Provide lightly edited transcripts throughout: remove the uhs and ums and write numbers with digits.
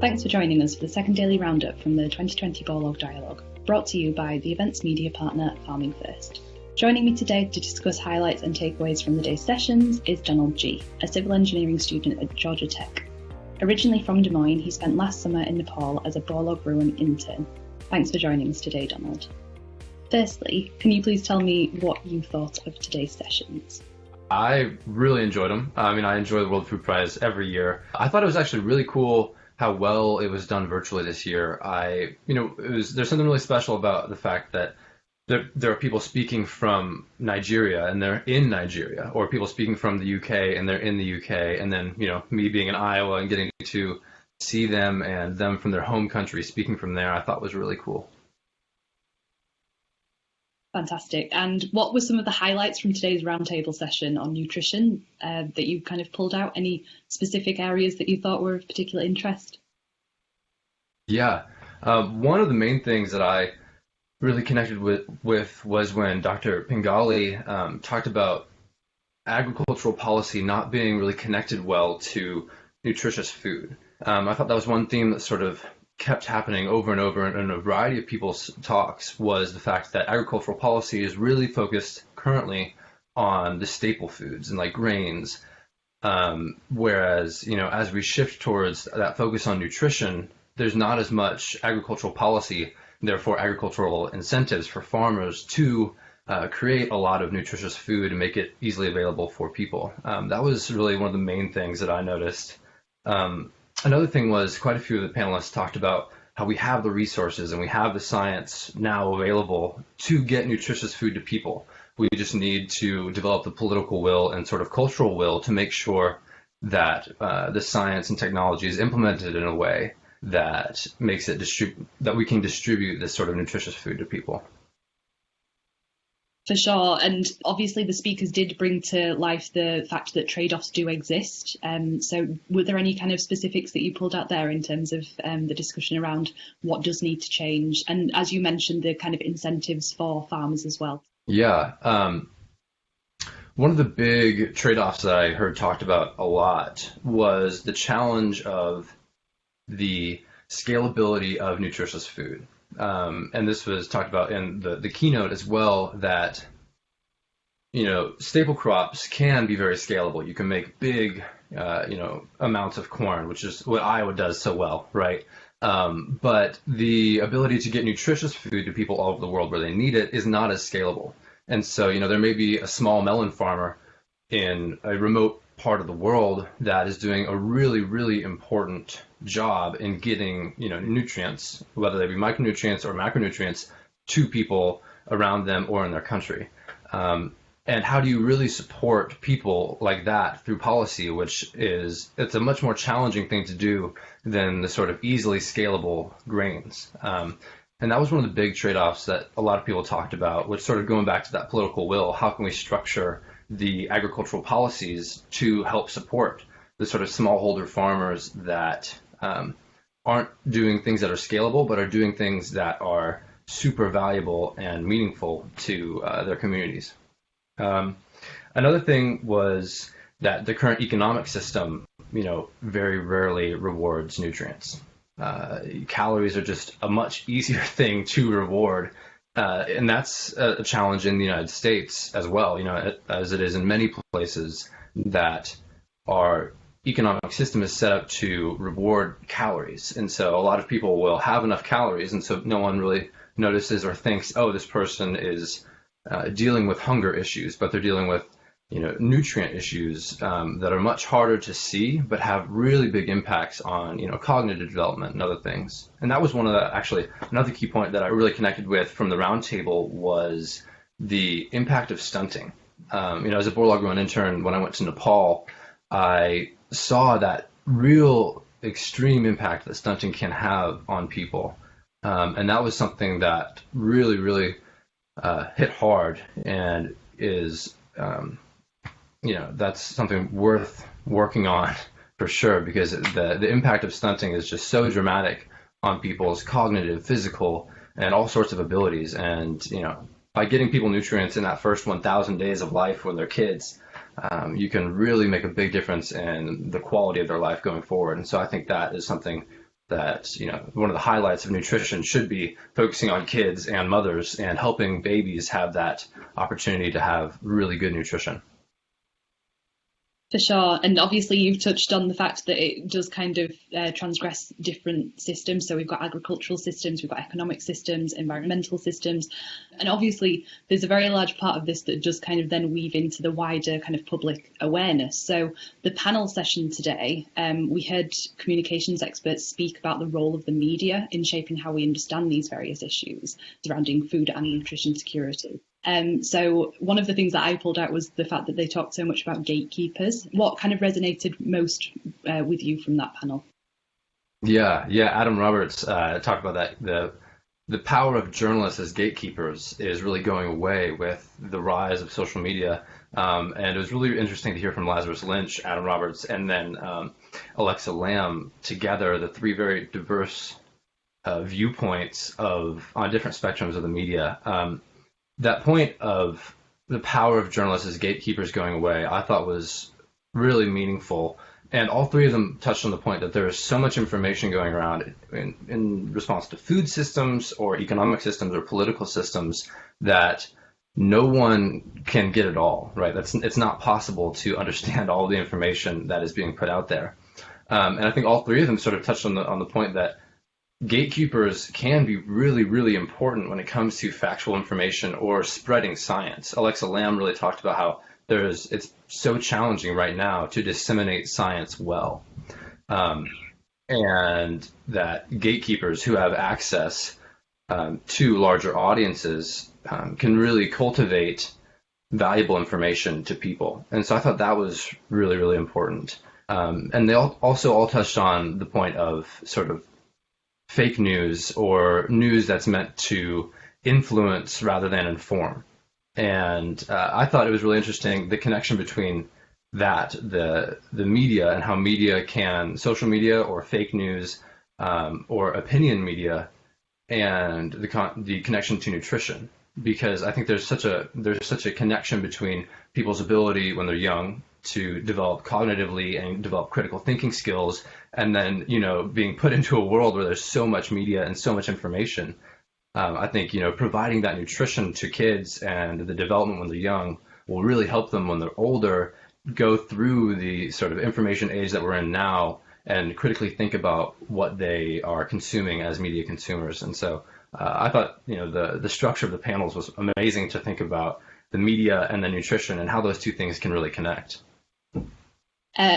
Thanks for joining us for the second daily roundup from the 2020 Borlaug Dialogue, brought to you by the events media partner Farming First. Joining me today to discuss highlights and takeaways from the day's sessions is Donald G., a civil engineering student at Georgia Tech. Originally from Des Moines, he spent last summer in Nepal as a Borlaug-Ruan Intern. Thanks for joining us today, Donald. Firstly, can you please tell me what you thought of today's sessions? I really enjoyed them. I enjoy the World Food Prize every year. I thought it was actually really cool how well it was done virtually this year. There's something really special about the fact that there are people speaking from Nigeria and they're in Nigeria, or people speaking from the UK and they're in the UK, and then, me being in Iowa and getting to see them and them from their home country speaking from there, I thought was really cool. Fantastic. And what were some of the highlights from today's roundtable session on nutrition that you kind of pulled out? Any specific areas that you thought were of particular interest? Yeah. One of the main things that I really connected with was when Dr. Pingali talked about agricultural policy not being really connected well to nutritious food. I thought that was one theme that sort of kept happening over and over in a variety of people's talks, was the fact that agricultural policy is really focused currently on the staple foods and like grains, whereas as we shift towards that focus on nutrition, there's not as much agricultural policy, therefore agricultural incentives for farmers to create a lot of nutritious food and make it easily available for people. That was really one of the main things that I noticed. Another thing was quite a few of the panelists talked about how we have the resources and we have the science now available to get nutritious food to people. We just need to develop the political will and sort of cultural will to make sure that the science and technology is implemented in a way that makes it that we can distribute this sort of nutritious food to people. For sure, and obviously the speakers did bring to life the fact that trade-offs do exist. So were there any kind of specifics that you pulled out there in terms of the discussion around what does need to change? And as you mentioned, the kind of incentives for farmers as well. Yeah. One of the big trade-offs that I heard talked about a lot was the challenge of the scalability of nutritious food. And this was talked about in the keynote as well, that, staple crops can be very scalable. You can make big, amounts of corn, which is what Iowa does so well, right? But the ability to get nutritious food to people all over the world where they need it is not as scalable. And so, there may be a small melon farmer in a remote part of the world that is doing a really, really important job in getting, nutrients, whether they be micronutrients or macronutrients, to people around them or in their country. And how do you really support people like that through policy, it's a much more challenging thing to do than the sort of easily scalable grains. And that was one of the big trade-offs that a lot of people talked about, which sort of going back to that political will, how can we structure the agricultural policies to help support the sort of smallholder farmers that aren't doing things that are scalable, but are doing things that are super valuable and meaningful to their communities. Another thing was that the current economic system, very rarely rewards nutrients. Calories are just a much easier thing to reward. And that's a challenge in the United States as well, as it is in many places that our economic system is set up to reward calories. And so a lot of people will have enough calories, and so no one really notices or thinks, oh, this person is dealing with hunger issues, but they're dealing with nutrient issues that are much harder to see, but have really big impacts on cognitive development and other things. And that was another key point that I really connected with from the roundtable was the impact of stunting. As a Borlaug-Ruan intern, when I went to Nepal, I saw that real extreme impact that stunting can have on people. And that was something that really, really hit hard, and is, that's something worth working on for sure, because the impact of stunting is just so dramatic on people's cognitive, physical, and all sorts of abilities. And, by getting people nutrients in that first 1,000 days of life when they're kids, you can really make a big difference in the quality of their life going forward. And so I think that is something that, one of the highlights of nutrition should be focusing on kids and mothers and helping babies have that opportunity to have really good nutrition. For sure. And obviously you've touched on the fact that it does kind of transgress different systems. So we've got agricultural systems, we've got economic systems, environmental systems. And obviously there's a very large part of this that does kind of then weave into the wider kind of public awareness. So the panel session today, we heard communications experts speak about the role of the media in shaping how we understand these various issues surrounding food and nutrition security. So one of the things that I pulled out was the fact that they talked so much about gatekeepers. What kind of resonated most with you from that panel? Yeah. Adam Roberts talked about that. The power of journalists as gatekeepers is really going away with the rise of social media. And it was really interesting to hear from Lazarus Lynch, Adam Roberts, and then Alexa Lamb together, the three very diverse viewpoints on different spectrums of the media. That point of the power of journalists as gatekeepers going away, I thought was really meaningful. And all three of them touched on the point that there is so much information going around in response to food systems or economic systems or political systems that no one can get it all, right? It's not possible to understand all the information that is being put out there. And I think all three of them sort of touched on the point that gatekeepers can be really, really important when it comes to factual information or spreading science. Alexa Lamb really talked about how it's so challenging right now to disseminate science well. And that gatekeepers who have access to larger audiences can really cultivate valuable information to people. And so I thought that was really, really important. And they also all touched on the point of sort of fake news or news that's meant to influence rather than inform. And I thought it was really interesting, the connection between that, the media and how media social media or fake news or opinion media, and the connection to nutrition. Because I think there's such a connection between people's ability when they're young to develop cognitively and develop critical thinking skills, and then being put into a world where there's so much media and so much information. I think providing that nutrition to kids and the development when they're young will really help them when they're older go through the sort of information age that we're in now and critically think about what they are consuming as media consumers. And so I thought the structure of the panels was amazing to think about the media and the nutrition and how those two things can really connect.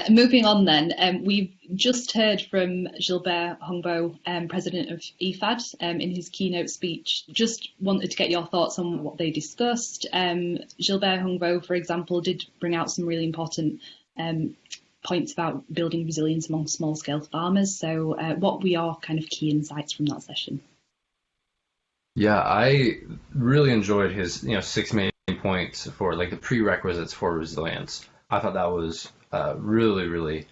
Moving on then, we've just heard from Gilbert Hongbo, president of IFAD, in his keynote speech. Just wanted to get your thoughts on what they discussed. Gilbert Hongbo, for example, did bring out some really important points about building resilience among small-scale farmers. So what were your kind of key insights from that session? Yeah, I really enjoyed his 6 main points for like the prerequisites for resilience. I thought that was really, really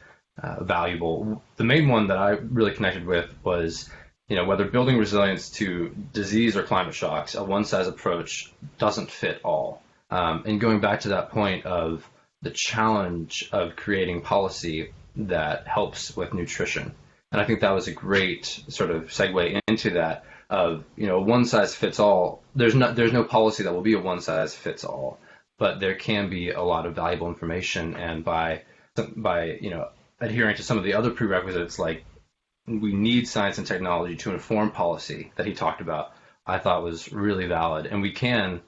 valuable. The main one that I really connected with was, whether building resilience to disease or climate shocks, a one-size approach doesn't fit all. And going back to that point of the challenge of creating policy that helps with nutrition. And I think that was a great sort of segue into that of, one size fits all. There's no policy that will be a one size fits all, but there can be a lot of valuable information. And by adhering to some of the other prerequisites, like we need science and technology to inform policy that he talked about, I thought was really valid. And we can,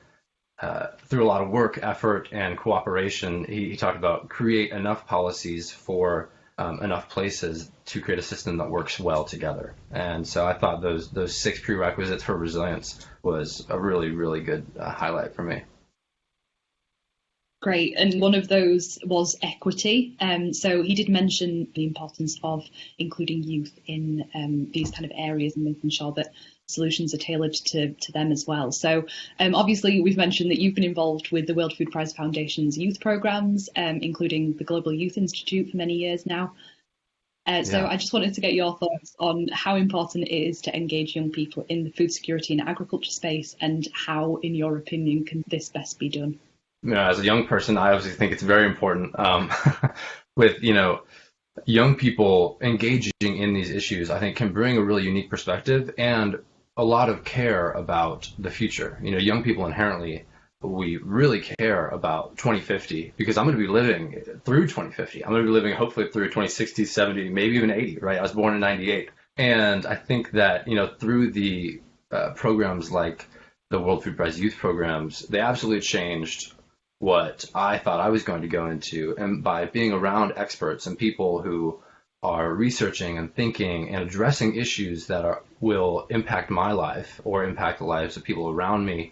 through a lot of work, effort, and cooperation, he talked about create enough policies for enough places to create a system that works well together. And so I thought those 6 prerequisites for resilience was a really, really good highlight for me. Great. And one of those was equity. So he did mention the importance of including youth in these kind of areas and making sure that solutions are tailored to them as well. So obviously we've mentioned that you've been involved with the World Food Prize Foundation's youth programs, including the Global Youth Institute for many years now. So I just wanted to get your thoughts on how important it is to engage young people in the food security and agriculture space, and how, in your opinion, can this best be done? As a young person, I obviously think it's very important. With young people engaging in these issues, I think, can bring a really unique perspective and a lot of care about the future. Young people inherently, we really care about 2050 because I'm going to be living through 2050. I'm going to be living hopefully through 2060, 70, maybe even 80, right? I was born in 98. And I think that, through the programs like the World Food Prize Youth Programs, they absolutely changed what I thought I was going to go into. And by being around experts and people who are researching and thinking and addressing issues that will impact my life or impact the lives of people around me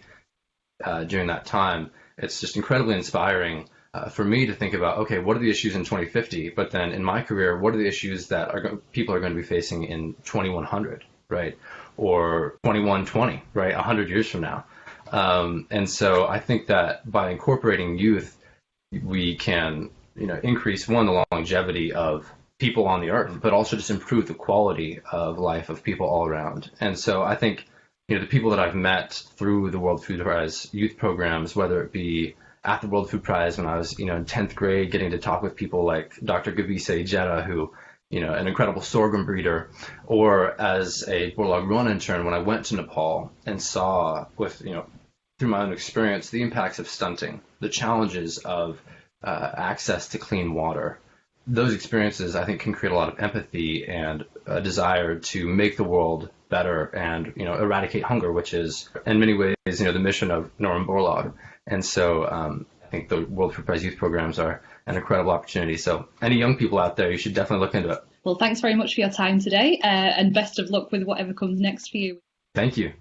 during that time, it's just incredibly inspiring for me to think about, okay, what are the issues in 2050? But then in my career, what are the issues that people are going to be facing in 2100, right? Or 2120, right? 100 years from now. And so I think that by incorporating youth, we can, increase, one, the longevity of people on the earth, but also just improve the quality of life of people all around. And so I think, the people that I've met through the World Food Prize youth programs, whether it be at the World Food Prize when I was, in 10th grade, getting to talk with people like Dr. Gavise Jetta, who, an incredible sorghum breeder, or as a Borlaug-Ruan intern when I went to Nepal and saw with, through my own experience, the impacts of stunting, the challenges of access to clean water. Those experiences, I think, can create a lot of empathy and a desire to make the world better and, eradicate hunger, which is in many ways, the mission of Norman Borlaug. And so I think the World Food Prize Youth Programs are an incredible opportunity. So any young people out there, you should definitely look into it. Well, thanks very much for your time today and best of luck with whatever comes next for you. Thank you.